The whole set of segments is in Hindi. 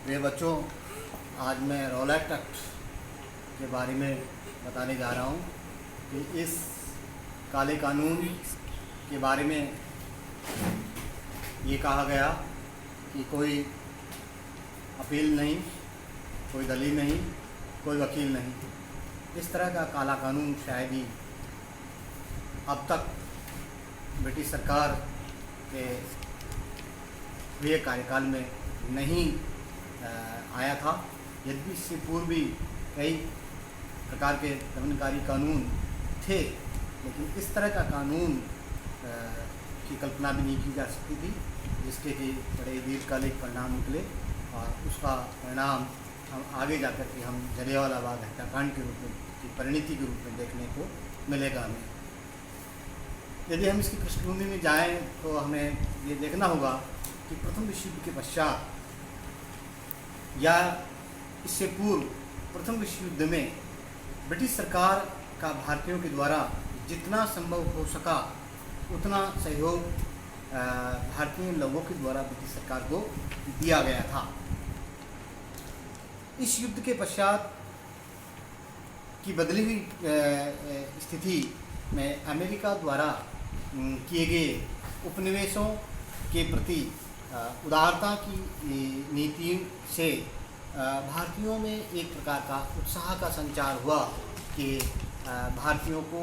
प्रिय बच्चों, आज मैं रॉलेट एक्ट के बारे में बताने जा रहा हूँ कि इस काले कानून के बारे में ये कहा गया कि कोई अपील नहीं, कोई दलील नहीं, कोई वकील नहीं। इस तरह का काला कानून शायद ही अब तक ब्रिटिश सरकार के हुए कार्यकाल में नहीं आया था। यद्यपि इससे पूर्व भी कई प्रकार के दमनकारी कानून थे, लेकिन इस तरह का कानून की कल्पना भी नहीं की जा सकती थी, जिसके कि बड़े दीर्घकालिक परिणाम निकले और उसका परिणाम हम आगे जाकर के हम जलियांवाला बाग हत्याकांड के रूप में की परिणति के रूप में देखने को मिलेगा हमें। यदि हम इसकी पृष्ठभूमि में जाएं तो हमें ये देखना होगा कि प्रथम विश्व युद्ध के पश्चात या इससे पूर्व प्रथम विश्व युद्ध में ब्रिटिश सरकार का भारतीयों के द्वारा जितना संभव हो सका उतना सहयोग भारतीय लोगों के द्वारा ब्रिटिश सरकार को दिया गया था। इस युद्ध के पश्चात की बदली हुई स्थिति में अमेरिका द्वारा किए गए उपनिवेशों के प्रति उदारता की नीति से भारतीयों में एक प्रकार का उत्साह का संचार हुआ कि भारतीयों को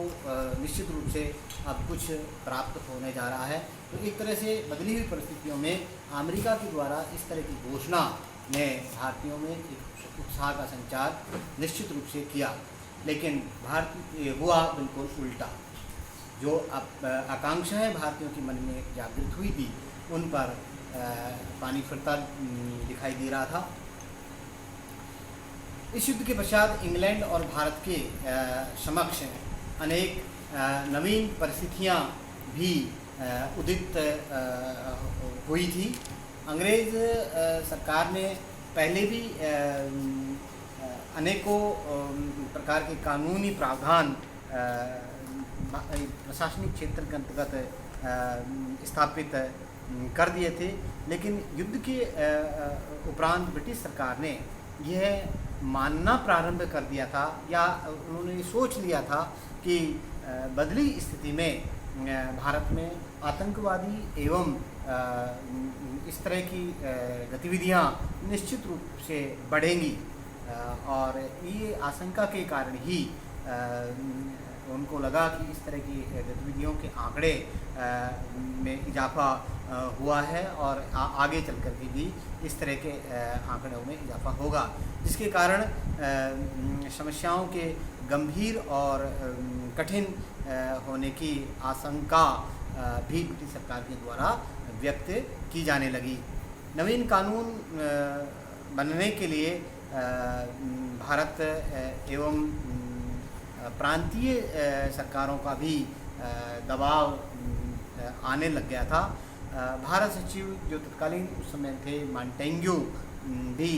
निश्चित रूप से अब कुछ प्राप्त होने जा रहा है। तो एक तरह से बदली हुई परिस्थितियों में अमेरिका के द्वारा इस तरह की घोषणा ने भारतीयों में एक उत्साह का संचार निश्चित रूप से किया, लेकिन भारतीय हुआ बिल्कुल उल्टा। जो आकांक्षाएं भारतीयों के मन में जागृत हुई थी उन पर पानी फिरता दिखाई दे रहा था। इस युद्ध के पश्चात इंग्लैंड और भारत के समक्ष अनेक नवीन परिस्थितियां भी उदित हुई थी। अंग्रेज़ सरकार ने पहले भी अनेकों प्रकार के कानूनी प्रावधान प्रशासनिक क्षेत्र के अंतर्गत स्थापित कर दिए थे, लेकिन युद्ध के उपरांत ब्रिटिश सरकार ने यह मानना प्रारंभ कर दिया था या उन्होंने सोच लिया था कि बदली स्थिति में भारत में आतंकवादी एवं इस तरह की गतिविधियां निश्चित रूप से बढ़ेंगी और ये आशंका के कारण ही उनको लगा कि इस तरह की गतिविधियों के आंकड़े में इजाफा हुआ है और आगे चल कर के भी इस तरह के आंकड़ों में इजाफा होगा, जिसके कारण समस्याओं के गंभीर और कठिन होने की आशंका भी ब्रिटिश सरकार के द्वारा व्यक्त की जाने लगी। नवीन कानून बनने के लिए भारत एवं प्रांतीय सरकारों का भी दबाव आने लग गया था। भारत सचिव जो तत्कालीन उस समय थे मॉन्टेग्यू भी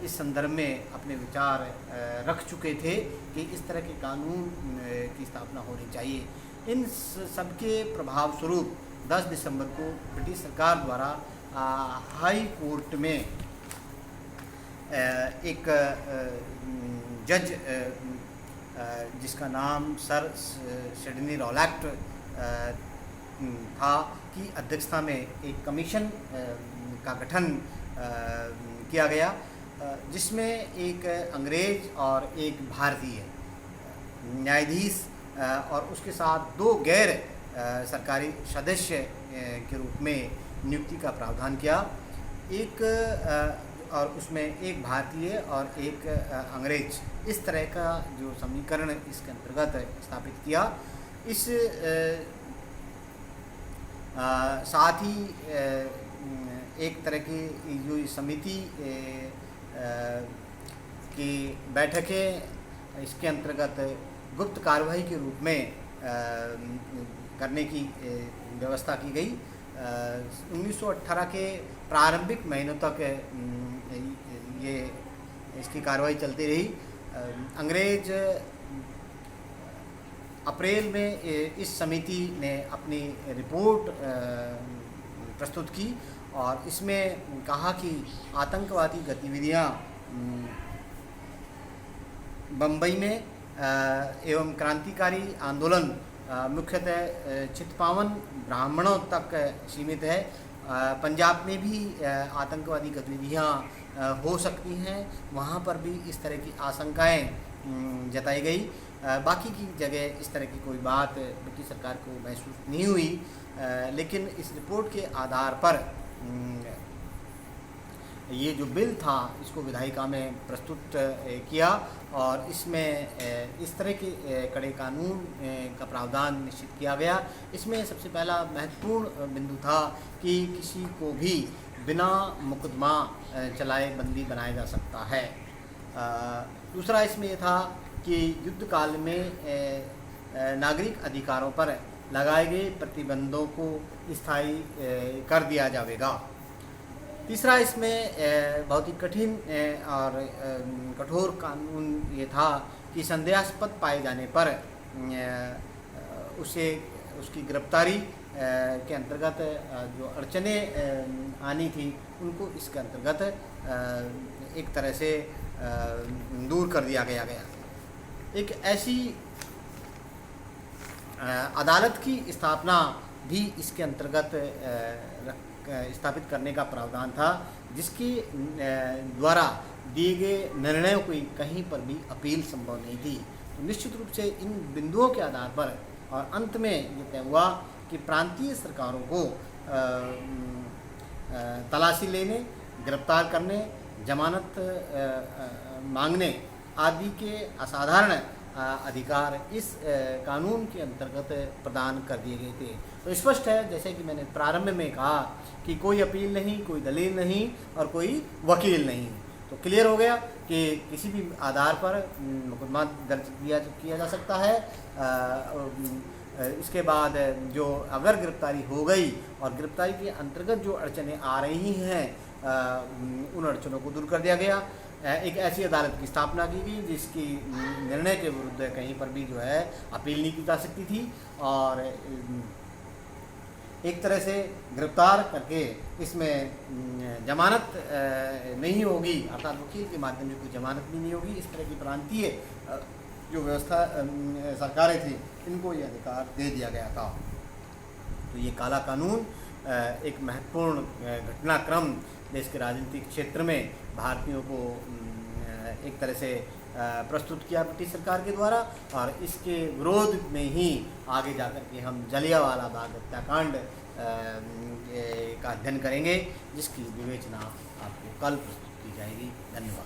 इस संदर्भ में अपने विचार रख चुके थे कि इस तरह के कानून की स्थापना होनी चाहिए। इन सबके प्रभाव स्वरूप 10 दिसंबर को ब्रिटिश सरकार द्वारा हाई कोर्ट में एक जज जिसका नाम सर सिडनी रॉलेट था की अध्यक्षता में एक कमीशन का गठन किया गया, जिसमें एक अंग्रेज और एक भारतीय न्यायाधीश और उसके साथ 2 गैर सरकारी सदस्य के रूप में नियुक्ति का प्रावधान किया। एक और उसमें एक भारतीय और एक अंग्रेज, इस तरह का जो समीकरण इसके अंतर्गत स्थापित किया। इस साथ ही एक तरह की जो समिति की बैठकें इसके अंतर्गत गुप्त कार्रवाई के रूप में करने की व्यवस्था की गई। 1918 के प्रारंभिक महीनों तक ये इसकी कार्रवाई चलती रही। अंग्रेज अप्रैल में इस समिति ने अपनी रिपोर्ट प्रस्तुत की और इसमें कहा कि आतंकवादी गतिविधियां बम्बई में एवं क्रांतिकारी आंदोलन मुख्यतः चित्पावन ब्राह्मणों तक सीमित है। पंजाब में भी आतंकवादी गतिविधियां हो सकती हैं, वहाँ पर भी इस तरह की आशंकाएं जताई गई। बाकी की जगह इस तरह की कोई बात ब्रिटिश सरकार को महसूस नहीं हुई, लेकिन इस रिपोर्ट के आधार पर ये जो बिल था इसको विधायिका में प्रस्तुत किया और इसमें इस तरह के कड़े कानून का प्रावधान निश्चित किया गया। इसमें सबसे पहला महत्वपूर्ण बिंदु था कि किसी को भी बिना मुकदमा चलाए बंदी बनाया जा सकता है। दूसरा इसमें यह था कि युद्ध काल में नागरिक अधिकारों पर लगाए गए प्रतिबंधों को स्थायी कर दिया जाएगा। तीसरा इसमें बहुत ही कठिन और कठोर कानून ये था कि संदेहास्पद पाए जाने पर उसे उसकी गिरफ्तारी के अंतर्गत जो अड़चनें आनी थी उनको इसके अंतर्गत एक तरह से दूर कर दिया गया। एक ऐसी अदालत की स्थापना भी इसके अंतर्गत स्थापित करने का प्रावधान था, जिसके द्वारा दिए गए निर्णयों की कहीं पर भी अपील संभव नहीं थी। तो निश्चित रूप से इन बिंदुओं के आधार पर और अंत में ये तय हुआ कि प्रांतीय सरकारों को तलाशी लेने, गिरफ्तार करने, जमानत मांगने आदि के असाधारण अधिकार इस कानून के अंतर्गत प्रदान कर दिए गए थे। तो स्पष्ट है, जैसे कि मैंने प्रारंभ में कहा कि कोई अपील नहीं, कोई दलील नहीं और कोई वकील नहीं। तो क्लियर हो गया कि किसी भी आधार पर मुकदमा दर्ज किया जा सकता है। इसके बाद जो अगर गिरफ्तारी हो गई और गिरफ्तारी के अंतर्गत जो अड़चनें आ रही हैं उन अड़चनों को दूर कर दिया गया। एक ऐसी अदालत की स्थापना की गई जिसकी निर्णय के विरुद्ध कहीं पर भी जो है अपील नहीं की जा सकती थी और एक तरह से गिरफ्तार करके इसमें जमानत नहीं होगी, अर्थात वकील के माध्यम से कोई जमानत भी नहीं होगी। इस तरह की प्रांतीय जो व्यवस्था सरकारें थी इनको ये अधिकार दे दिया गया था। तो ये काला कानून एक महत्वपूर्ण घटनाक्रम देश के राजनीतिक क्षेत्र में भारतीयों को एक तरह से प्रस्तुत किया ब्रिटिश सरकार के द्वारा और इसके विरोध में ही आगे जाकर के हम जलियांवाला बाग हत्याकांड का अध्ययन करेंगे, जिसकी विवेचना आपको कल प्रस्तुत की जाएगी। धन्यवाद।